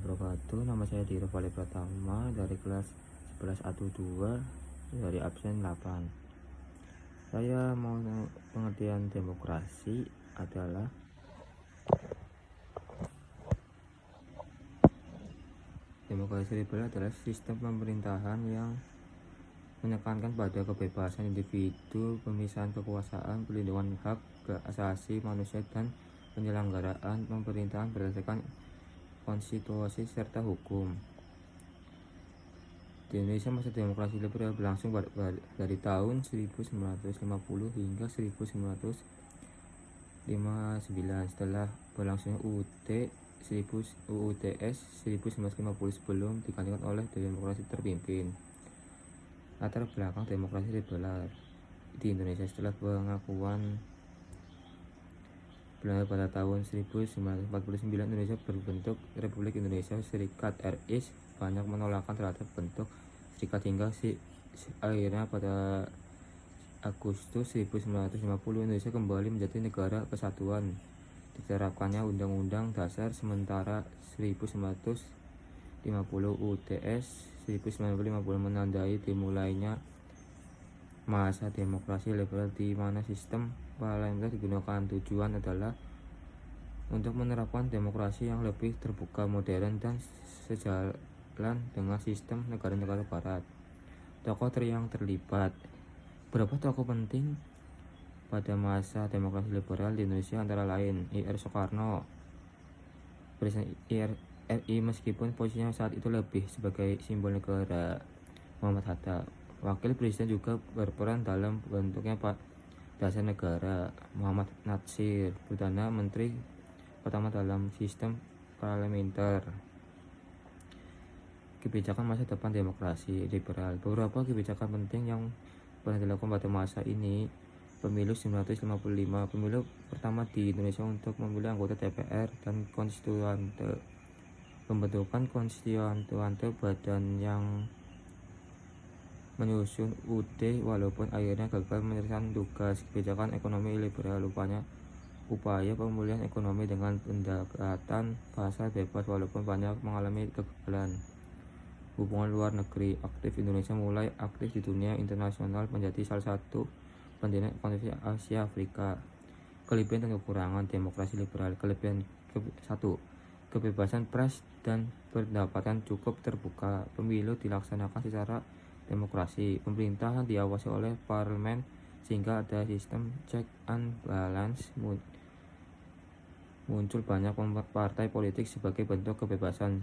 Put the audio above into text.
wabarakatuh. Nama saya Diro Vali Pratama dari kelas 11A2 dari absen 8. Saya mau pengertian demokrasi adalah liberal adalah sistem pemerintahan yang menekankan pada kebebasan individu, pemisahan kekuasaan, perlindungan hak asasi manusia, dan penyelenggaraan pemerintahan berdasarkan konstitusi serta hukum. Di Indonesia, masa demokrasi liberal berlangsung dari tahun 1950 hingga 1959. Setelah berlangsungnya UUTS 1950 sebelum digantikan oleh demokrasi terpimpin. Latar belakang demokrasi liberal di Indonesia: setelah pengakuan Belanda pada tahun 1949, Indonesia berbentuk Republik Indonesia Serikat RI. Banyak penolakan terhadap bentuk serikat hingga akhirnya pada Agustus 1950 Indonesia kembali menjadi negara kesatuan. Diterapkannya Undang-Undang Dasar Sementara 1950 UUTS 1950 menandai dimulainya masa demokrasi liberal, di mana sistem parlementer digunakan. Tujuan adalah untuk menerapkan demokrasi yang lebih terbuka, modern, dan sejalan dengan sistem negara-negara barat. Tokoh yang terlibat: beberapa tokoh penting pada masa demokrasi liberal di Indonesia antara lain Ir Soekarno, Presiden RI meskipun posisinya saat itu lebih sebagai simbol negara. Muhammad Hatta, Wakil Presiden, juga berperan dalam bentuknya dasar negara. Muhammad Natsir, Perdana Menteri pertama dalam sistem parlementer. Kebijakan masa depan demokrasi liberal: beberapa kebijakan penting yang pernah dilakukan pada masa ini: Pemilu 1955, pemilu pertama di Indonesia untuk memilih anggota DPR dan konstituante. Pembentukan konstituante, badan yang menyusun UUD walaupun akhirnya gagal menyelesaikan tugas. Kebijakan ekonomi liberal: upaya pemulihan ekonomi dengan pendekatan pasar bebas walaupun banyak mengalami kegagalan. Hubungan luar negeri aktif: Indonesia mulai aktif di dunia internasional, menjadi salah satu pendiri Konferensi Asia Afrika. Kelebihan dan kekurangan demokrasi liberal. Kelebihan: 1. Kebebasan pers dan pendapatan cukup terbuka. Pemilu dilaksanakan secara demokrasi. Pemerintahan diawasi oleh parlemen sehingga ada sistem check and balance. Muncul banyak partai politik sebagai bentuk kebebasan.